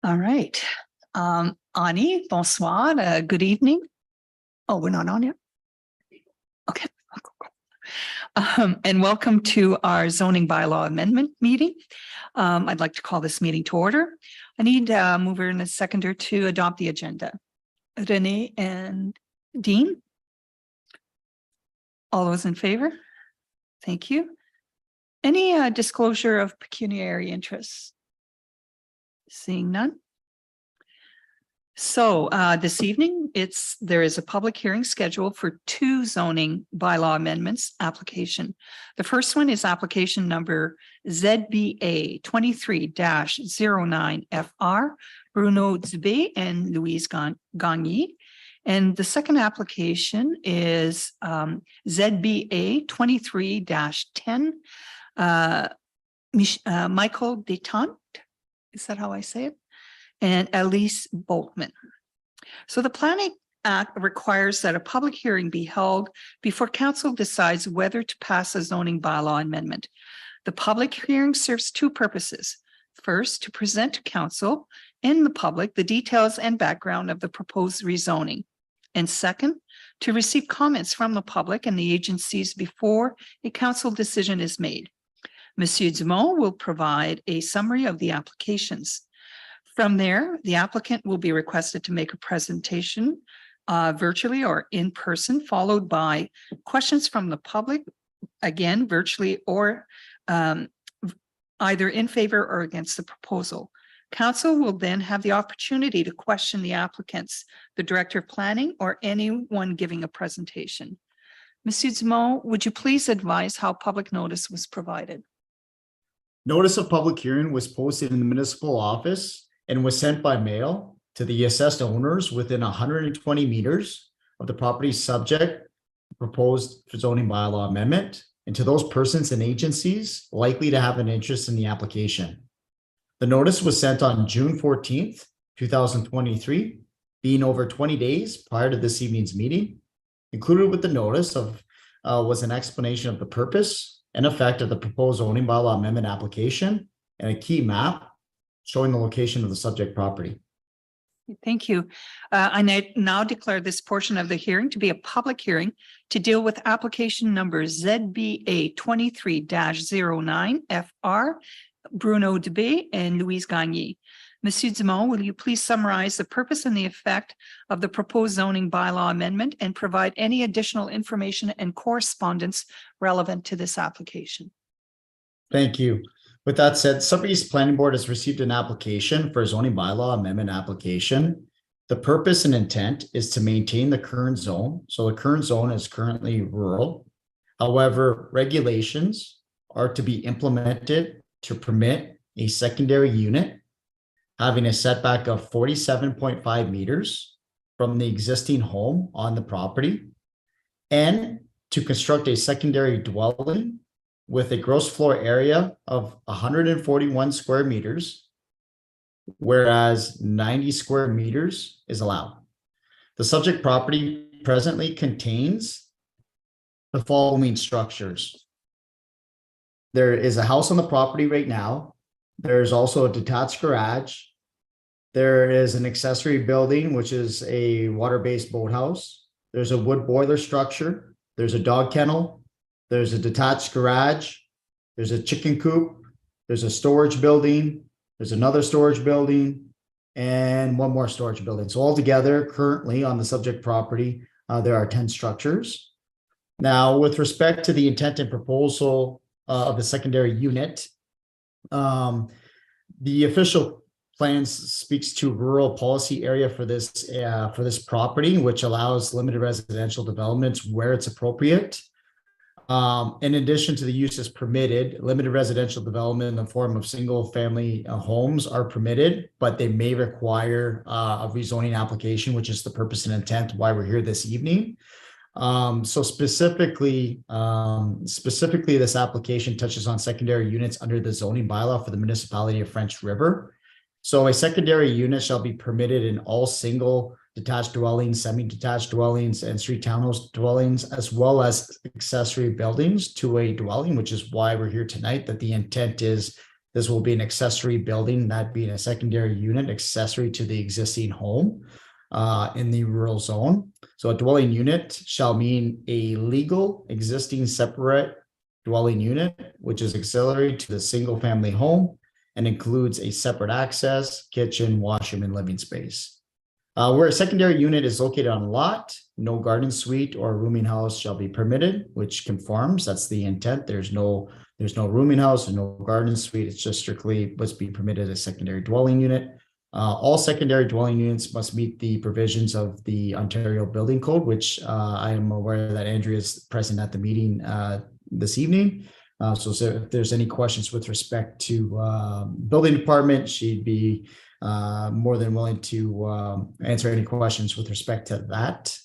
All right. Ani, bonsoir. Good evening. Oh, we're not on yet? Okay. And welcome to our zoning bylaw amendment meeting. I'd like to call this meeting to order. I need a mover and a seconder to adopt the agenda. Renee and Dean. All those in favor? Thank you. Any disclosure of pecuniary interests? Seeing none. So this evening, there is a public hearing scheduled for two zoning bylaw amendments application. The first one is application number ZBA 23-09FR, Bruno ZBA and Louise Gagny. And the second application is ZBA 23-10, Michael Detente. Is that how I say it? And Elise Boltman. So the Planning Act requires that a public hearing be held before council decides whether to pass a zoning bylaw amendment. The public hearing serves two purposes. First, to present to council and the public the details and background of the proposed rezoning. And second, to receive comments from the public and the agencies before a council decision is made. Monsieur Dumont will provide a summary of the applications. From there, the applicant will be requested to make a presentation virtually or in person, followed by questions from the public, again, virtually or either in favor or against the proposal. Council will then have the opportunity to question the applicants, the Director of Planning, or anyone giving a presentation. Monsieur Dumont, would you please advise how public notice was provided? Notice of public hearing was posted in the municipal office and was sent by mail to the assessed owners within 120 meters of the property subject proposed zoning bylaw amendment, and to those persons and agencies likely to have an interest in the application. The notice was sent on June 14th, 2023, being over 20 days prior to this evening's meeting. Included with the notice was an explanation of the purpose and effect of the proposed zoning bylaw amendment application and a key map showing the location of the subject property. Thank you. I now declare this portion of the hearing to be a public hearing to deal with application number ZBA 23-09FR, Bruno Dubé and Louise Gagny. Monsieur Dumont, will you please summarize the purpose and the effect of the proposed zoning bylaw amendment and provide any additional information and correspondence relevant to this application? Thank you. With that said, Sudbury Planning Board has received an application for a zoning bylaw amendment application. The purpose and intent is to maintain the current zone. So the current zone is currently rural. However, regulations are to be implemented to permit a secondary unit having a setback of 47.5 meters from the existing home on the property, and to construct a secondary dwelling with a gross floor area of 141 square meters, whereas 90 square meters is allowed. The subject property presently contains the following structures. There is a house on the property right now. There's also a detached garage. There is an accessory building, which is a water-based boathouse. There's a wood boiler structure. There's a dog kennel. There's a detached garage. There's a chicken coop. There's a storage building. There's another storage building and one more storage building. So altogether, currently on the subject property, there are 10 structures. Now, with respect to the intent and proposal of the secondary unit, the official plans speaks to rural policy area for this property, which allows limited residential developments where it's appropriate. In addition to the uses permitted, limited residential development in the form of single family homes are permitted, but they may require a rezoning application, which is the purpose and intent why we're here this evening. So specifically, this application touches on secondary units under the zoning bylaw for the municipality of French River. So a secondary unit shall be permitted in all single detached dwellings, semi-detached dwellings, and street townhouse dwellings, as well as accessory buildings to a dwelling, which is why we're here tonight, that the intent is This will be an accessory building, that being a secondary unit accessory to the existing home in the rural zone. So a dwelling unit shall mean a legal existing separate dwelling unit, which is auxiliary to the single family home and includes a separate access, kitchen, washroom, and living space. Where a secondary unit is located on a lot, no garden suite or rooming house shall be permitted, which conforms. That's the intent. There's no rooming house and no garden suite. It's just strictly what's being permitted as secondary dwelling unit. All secondary dwelling units must meet the provisions of the Ontario Building Code, which I am aware that Andrea is present at the meeting this evening. So if there's any questions with respect to building department, she'd be more than willing to answer any questions with respect to that.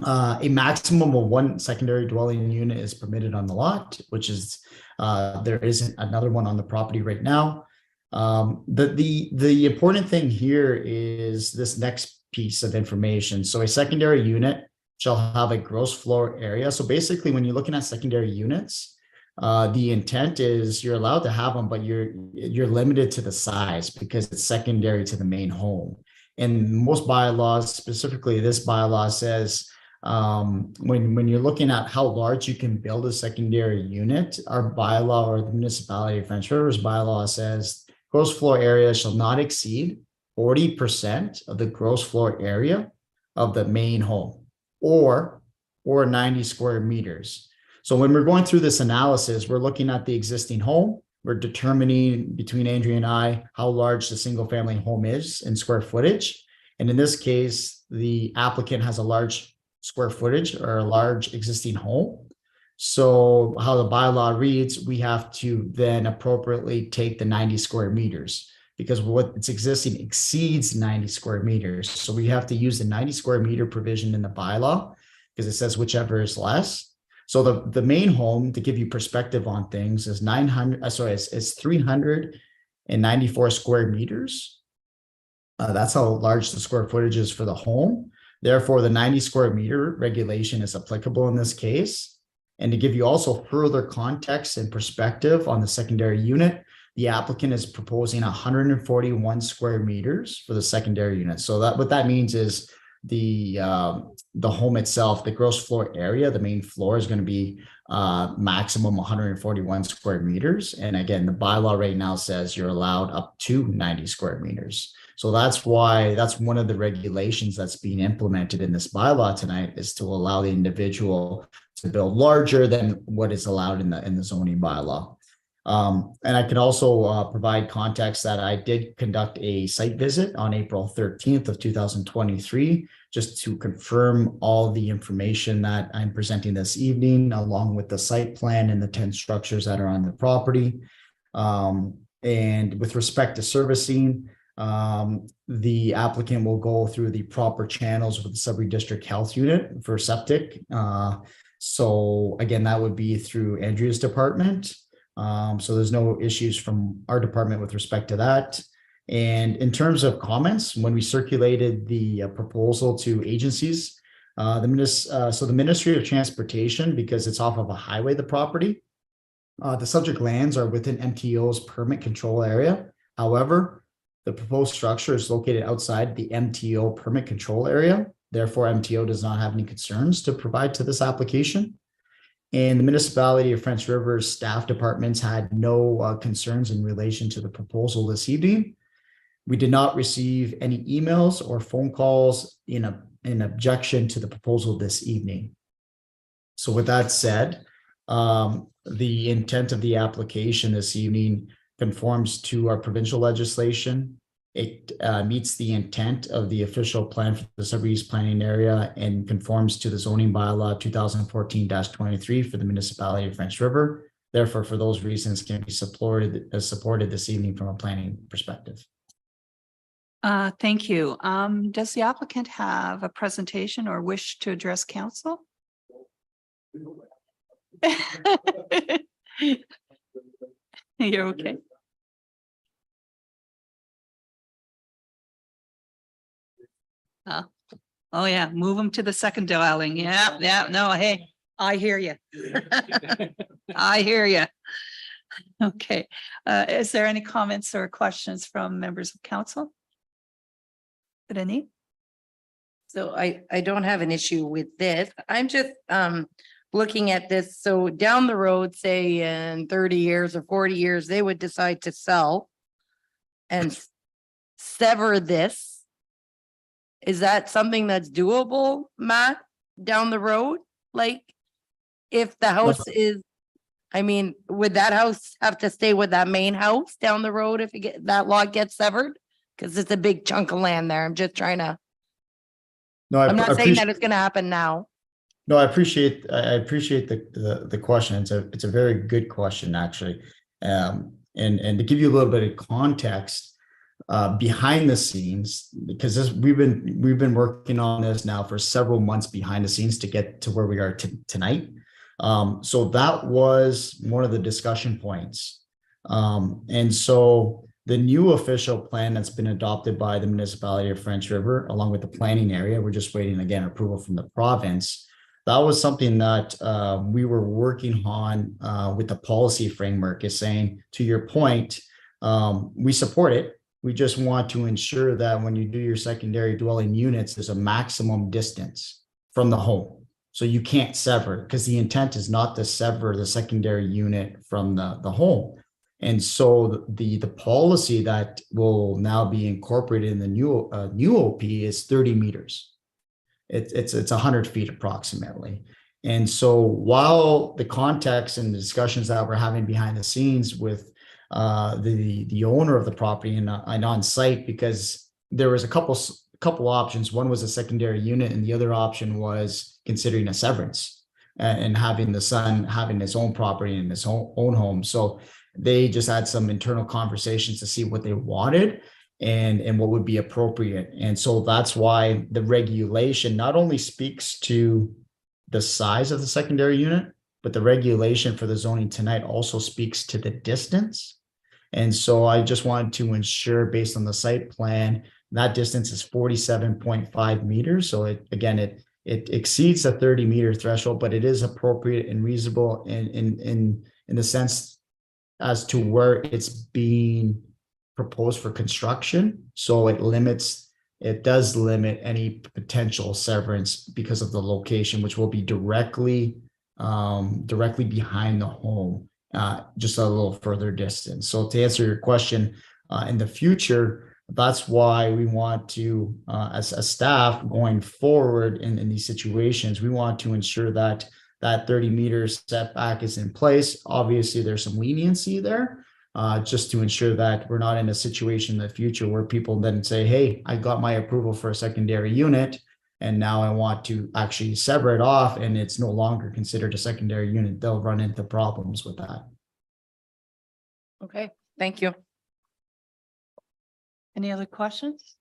A maximum of one secondary dwelling unit is permitted on the lot, which is there isn't another one on the property right now. The important thing here is this next piece of information. So a secondary unit shall have a gross floor area. So basically, when you're looking at secondary units, the intent is you're allowed to have them, but you're limited to the size because it's secondary to the main home. And most bylaws, specifically this bylaw, says when you're looking at how large you can build a secondary unit, our bylaw, or the municipality of French Rivers bylaw, says gross floor area shall not exceed 40% of the gross floor area of the main home, or 90 square meters. So when we're going through this analysis, we're looking at the existing home. We're determining between Andrea and I how large the single family home is in square footage. And in this case, the applicant has a large square footage or a large existing home. So how the bylaw reads, we have to then appropriately take the 90 square meters because what it's existing exceeds 90 square meters. So we have to use the 90 square meter provision in the bylaw because it says whichever is less. So the main home, to give you perspective on things, is 394 square meters. That's how large the square footage is for the home. Therefore, the 90 square meter regulation is applicable in this case. And to give you also further context and perspective on the secondary unit, the applicant is proposing 141 square meters for the secondary unit. So that what that means is the home itself, the gross floor area, the main floor is going to be maximum 141 square meters. And again, the bylaw right now says you're allowed up to 90 square meters. So that's why that's one of the regulations that's being implemented in this bylaw tonight, is to allow the individual to build larger than what is allowed in the zoning bylaw. And I can also provide context that I did conduct a site visit on April 13th of 2023, just to confirm all the information that I'm presenting this evening, along with the site plan and the 10 structures that are on the property. And with respect to servicing, the applicant will go through the proper channels with the sub-redistrict health unit for septic. So again, that would be through Andrea's department. So there's no issues from our department with respect to that. And in terms of comments, when we circulated the proposal to agencies, the Ministry of Transportation, because it's off of a highway, the property, the subject lands are within MTO's permit control area. However, the proposed structure is located outside the MTO permit control area. Therefore, MTO does not have any concerns to provide to this application. And the municipality of French Rivers staff departments had no concerns in relation to the proposal this evening. We did not receive any emails or phone calls in objection to the proposal this evening. So with that said, the intent of the application this evening conforms to our provincial legislation. It meets the intent of the official plan for the Sudbury-East planning area and conforms to the zoning bylaw 2014-23 for the municipality of French River. Therefore, for those reasons, can be supported this evening from a planning perspective. Thank you. Does the applicant have a presentation or wish to address council? You're okay. Oh yeah, move them to the second dwelling. Yeah, no, hey, I hear you. I hear you. Okay, is there any comments or questions from members of council? Any? So I don't have an issue with this. I'm just looking at this. So down the road, say in 30 years or 40 years, they would decide to sell and sever this. Is that something that's doable, Matt, down the road? Like if the house is, I mean, would that house have to stay with that main house down the road if that lot gets severed? Because it's a big chunk of land there. I'm just trying to, No, I'm not saying appreciate- that it's gonna happen now. No, I appreciate the question. It's a very good question, actually. And to give you a little bit of context behind the scenes, because we've been working on this now for several months behind the scenes to get to where we are tonight. So that was one of the discussion points. And so the new official plan that's been adopted by the municipality of French River, along with the planning area, we're just waiting again approval from the province. That was something that we were working on with the policy framework, is saying, to your point, we support it. We just want to ensure that when you do your secondary dwelling units, there's a maximum distance from the home. So you can't sever, because the intent is not to sever the secondary unit from the home. And so the policy that will now be incorporated in the new OP is 30 meters. It's 100 feet approximately. And so while the context and the discussions that we're having behind the scenes with the owner of the property and on site, because there was a couple options. One was a secondary unit, and the other option was considering a severance and having the son having his own property in his own home. So they just had some internal conversations to see what they wanted and what would be appropriate. And so that's why the regulation not only speaks to the size of the secondary unit, but the regulation for the zoning tonight also speaks to the distance. And so I just wanted to ensure, based on the site plan, that distance is 47.5 meters. So it exceeds the 30-meter threshold, but it is appropriate and reasonable in the sense as to where it's being proposed for construction. So it does limit any potential severance because of the location, which will be directly behind the home, just a little further distance. So to answer your question, in the future, that's why we want to, as a staff going forward in these situations, we want to ensure that 30 meters setback is in place. Obviously, there's some leniency there, just to ensure that we're not in a situation in the future where people then say, hey, I got my approval for a secondary unit, and now I want to actually sever it off, and it's no longer considered a secondary unit. They'll run into problems with that. Okay, thank you. Any other questions?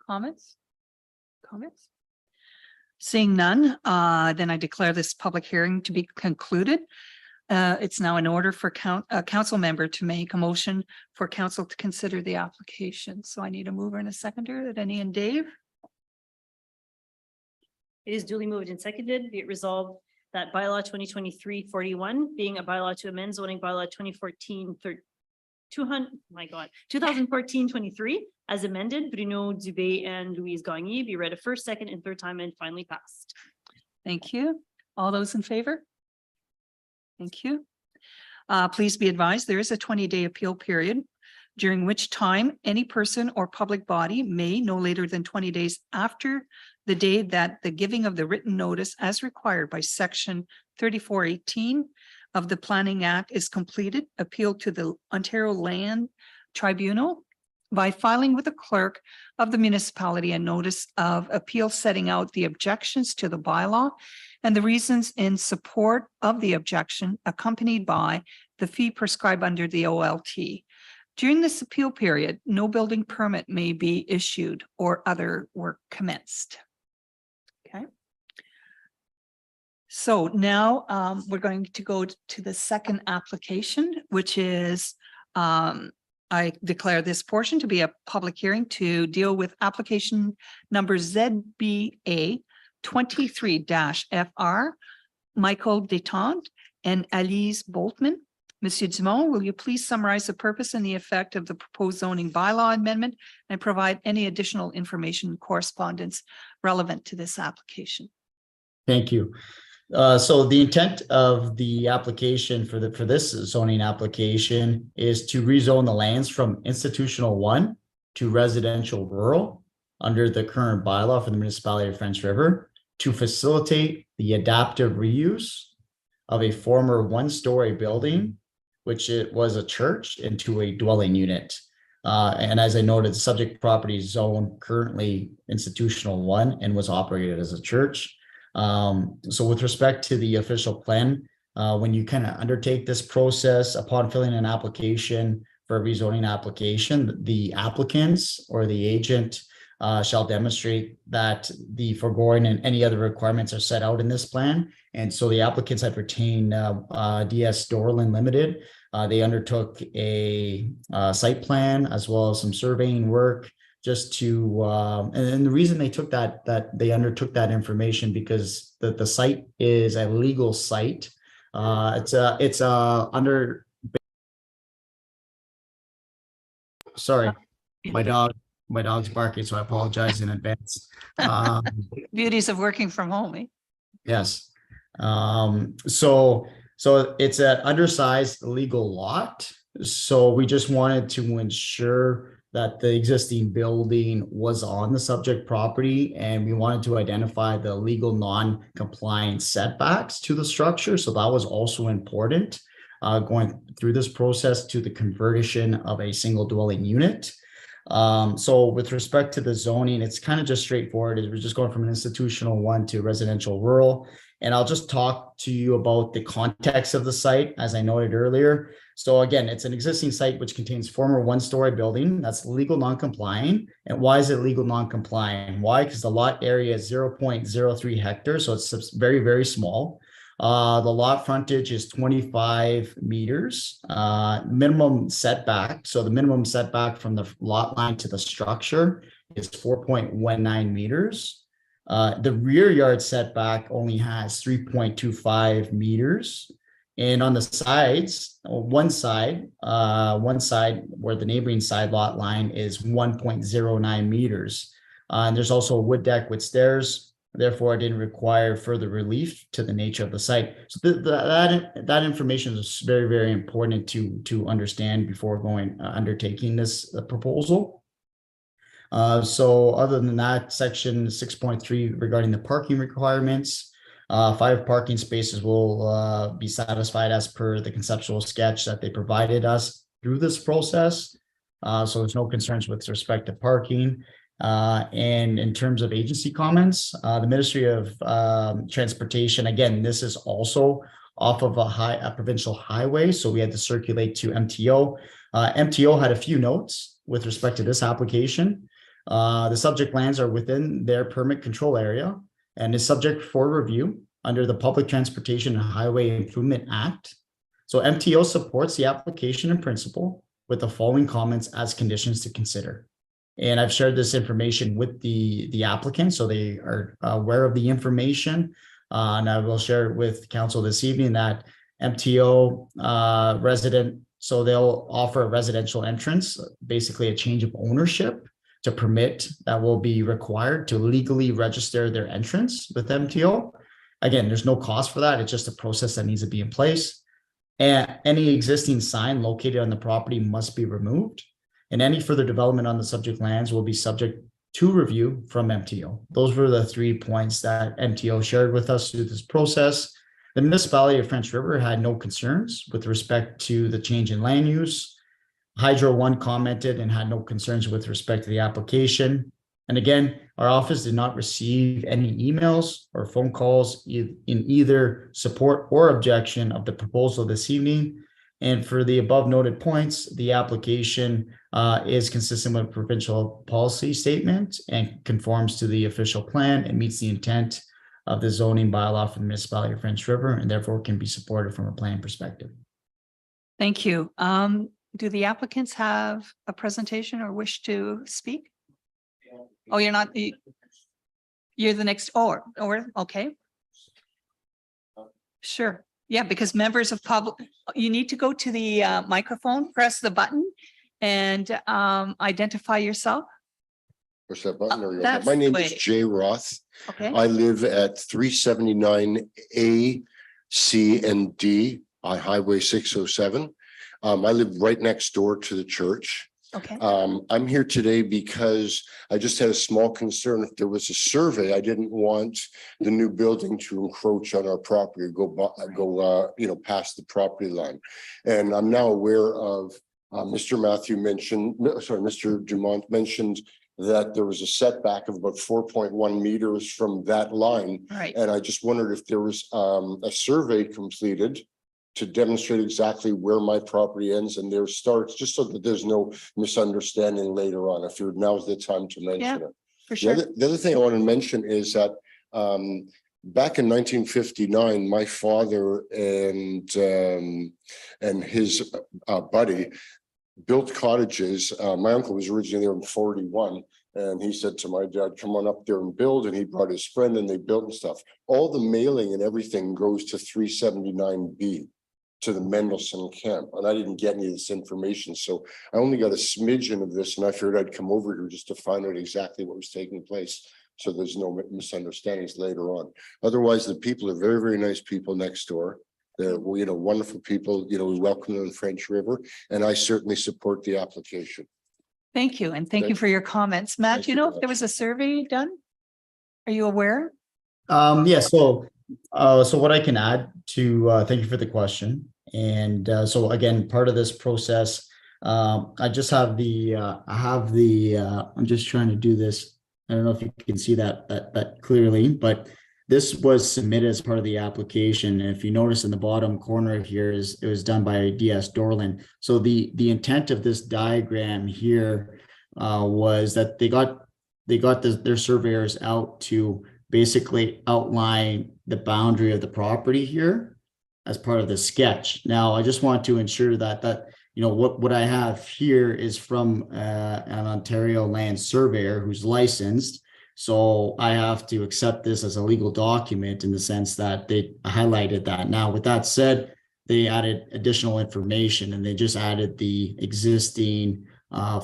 Comments? Seeing none, then I declare this public hearing to be concluded. It's now in order for a council member to make a motion for council to consider the application. So I need a mover and a seconder. Denny and Dave. It is duly moved and seconded. Be it resolved that bylaw 2023-41 being a bylaw to amend zoning bylaw 2014-23 as amended, Bruno Dubé and Louise Gagné be read a first, second, and third time and finally passed. Thank you. All those in favor? Thank you. Please be advised, there is a 20-day appeal period, during which time any person or public body may, no later than 20 days after the day that the giving of the written notice as required by section 3418 of the Planning Act is completed, appeal to the Ontario Land Tribunal by filing with the clerk of the municipality a notice of appeal setting out the objections to the bylaw and the reasons in support of the objection, accompanied by the fee prescribed under the OLT. During this appeal period, no building permit may be issued or other work commenced. Okay. So now we're going to go to the second application, which is I declare this portion to be a public hearing to deal with application number ZBA 23-FR, Michael Detente and Alice Boltman Monsieur Dumont, will you please summarize the purpose and the effect of the proposed zoning bylaw amendment and provide any additional information and correspondence relevant to this application? Thank you. So the intent of the application for this zoning application is to rezone the lands from institutional 1 to residential rural under the current bylaw for the municipality of French River to facilitate the adaptive reuse of a former one-story building, which it was a church, into a dwelling unit. And as I noted, the subject property is zoned currently institutional 1 and was operated as a church. So with respect to the official plan, when you kind of undertake this process upon filling an application for a rezoning application, the applicants or the agent shall demonstrate that the foregoing and any other requirements are set out in this plan. And so the applicants have retained DS Dorland Limited. They undertook a site plan as well as some surveying work just to, and the reason they took that they undertook that information because the site is a legal site. It's under. Sorry, my dog's barking, so I apologize in advance. Beauties of working from home, eh? Yes. So it's an undersized legal lot. So we just wanted to ensure that the existing building was on the subject property, and we wanted to identify the legal non-compliant setbacks to the structure. So that was also important going through this process to the conversion of a single dwelling unit. So with respect to the zoning, it's kind of just straightforward. We're just going from an institutional 1 to residential rural. And I'll just talk to you about the context of the site, as I noted earlier. So again, it's an existing site which contains former one-story building that's legal non-compliant. And why is it legal non-compliant? Why? Because the lot area is 0.03 hectares, so it's very, very small. The lot frontage is 25 meters. Minimum setback, so the minimum setback from the lot line to the structure is 4.19 meters. The rear yard setback only has 3.25 meters. And on the sides, one side where the neighboring side lot line is 1.09 meters. And there's also a wood deck with stairs. Therefore, it didn't require further relief to the nature of the site. So that information is very, very important to understand before undertaking this proposal. So other than that, section 6.3 regarding the parking requirements, 5 parking spaces will be satisfied as per the conceptual sketch that they provided us through this process. So there's no concerns with respect to parking. And in terms of agency comments, the Ministry of Transportation, again, this is also off of a provincial highway. So we had to circulate to MTO. MTO had a few notes with respect to this application. The subject lands are within their permit control area and is subject for review under the Public Transportation and Highway Improvement Act. So MTO supports the application in principle with the following comments as conditions to consider. And I've shared this information with the applicant, so they are aware of the information. And I will share it with council this evening that MTO resident, so they'll offer a residential entrance, basically a change of ownership to permit that will be required to legally register their entrance with MTO. Again, there's no cost for that. It's just a process that needs to be in place. And any existing sign located on the property must be removed. And any further development on the subject lands will be subject to review from MTO. Those were the 3 points that MTO shared with us through this process. The municipality of French River had no concerns with respect to the change in land use. Hydro One commented and had no concerns with respect to the application. And again, our office did not receive any emails or phone calls in either support or objection of the proposal this evening. And for the above noted points, the application is consistent with provincial policy statement and conforms to the official plan and meets the intent of the zoning bylaw for the municipality of French River, and therefore can be supported from a plan perspective. Thank you. Do the applicants have a presentation or wish to speak? Oh, you're not, you're the next, or, okay. Sure. Yeah, because members of public, you need to go to the microphone, press the button and identify yourself. Push that button. There we go. That's My name the is way. Jay Roth. Okay, I live at 379 A, C, and D on Highway 607. I live right next door to the church. okay. I'm here today because I just had a small concern. If there was a survey, I didn't want the new building to encroach on our property or go past the property line. And I'm now aware of Mr. Mr. Dumont mentioned that there was a setback of about 4.1 meters from that line. Right. And I just wondered if there was a survey completed to demonstrate exactly where my property ends and there starts, just so that there's no misunderstanding later on. If you're, now's the time to mention it. For sure. The other thing I want to mention is that back in 1959, my father and his buddy built cottages. My uncle was originally there in 41. And he said to my dad, come on up there and build. And he brought his friend and they built and stuff. All the mailing and everything goes to 379B, to the Mendelssohn camp. And I didn't get any of this information. So I only got a smidgen of this. And I figured I'd come over here just to find out exactly what was taking place, so there's no misunderstandings later on. Otherwise, the people are very, very nice people next door. They're, wonderful people. We welcome them in French River. And I certainly support the application. Thank you. And thank you for your comments. Matt, Thank do you you know very if there was a survey done? Are you aware? Yeah, so what I can add to, thank you for the question. And so again, part of this process, I just have I'm just trying to do this. I don't know if you can see that clearly, but this was submitted as part of the application. And if you notice in the bottom corner here it was done by DS Dorland. So the intent of this diagram here was that they got their surveyors out to basically outline the boundary of the property here as part of the sketch. Now, I just want to ensure that what I have here is from an Ontario land surveyor who's licensed. So I have to accept this as a legal document in the sense that they highlighted that. Now, with that said, they added additional information and they just added the existing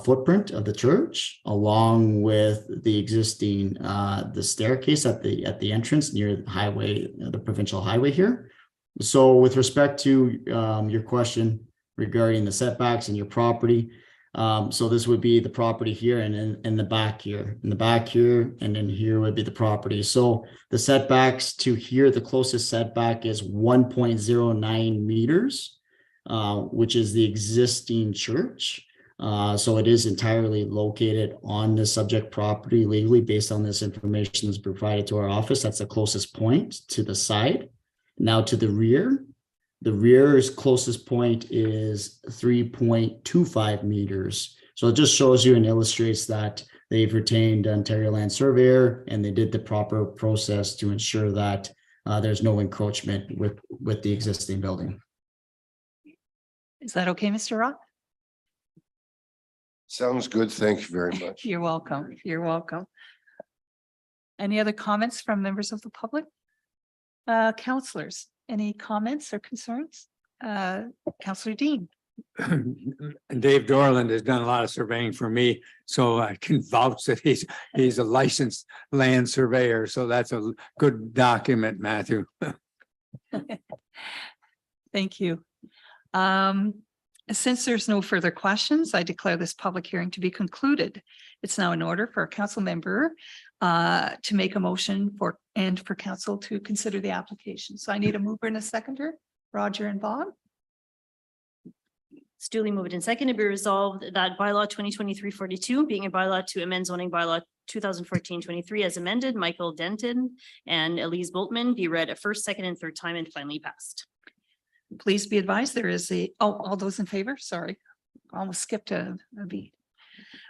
footprint of the church along with the existing the staircase at the entrance near the highway, the provincial highway here. So with respect to your question regarding the setbacks in your property, so this would be the property here and in the back here, and then here would be the property. So the setbacks to here, the closest setback is 1.09 meters, which is the existing church. So it is entirely located on the subject property legally based on this information that's provided to our office. That's the closest point to the side. Now to the rear's closest point is 3.25 meters. So it just shows you and illustrates that they've retained Ontario Land Surveyor and they did the proper process to ensure that there's no encroachment with the existing building. Is that okay, Mr. Roth? Sounds good. Thank you very much. You're welcome. You're welcome. Any other comments from members of the public? Councillors, any comments or concerns? Councillor Dean. Dave Dorland has done a lot of surveying for me, so I can vouch that he's a licensed land surveyor. So that's a good document, Matthew. Thank you. Since there's no further questions, I declare this public hearing to be concluded. It's now in order for a council member to make a motion for council to consider the application. So I need a mover and a seconder, Roger and Bob. It's duly moved and seconded, be resolved that bylaw 2023-42 being a bylaw to amend zoning bylaw 2014-23 as amended, Michael Denton and Elise Boltman be read a first, second, and third time and finally passed. Please be advised there is all those in favor, sorry, almost skipped a beat.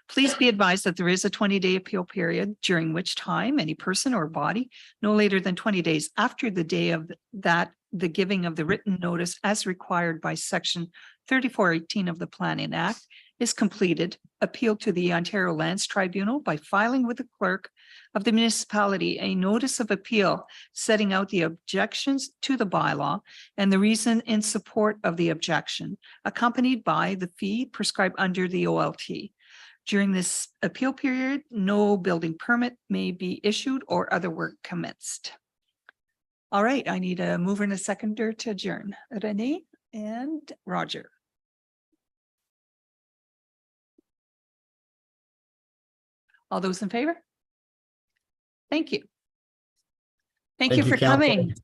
Please be advised that there is a 20-day appeal period during which time any person or body no later than 20 days after the day of that the giving of the written notice as required by section 3418 of the Planning Act is completed, appeal to the Ontario Lands Tribunal by filing with the clerk of the municipality a notice of appeal setting out the objections to the bylaw and the reason in support of the objection, accompanied by the fee prescribed under the OLT. During this appeal period, no building permit may be issued or other work commenced. All right, I need a mover and a seconder to adjourn. Renee and Roger. All those in favor? Thank you. Thank you for council. coming.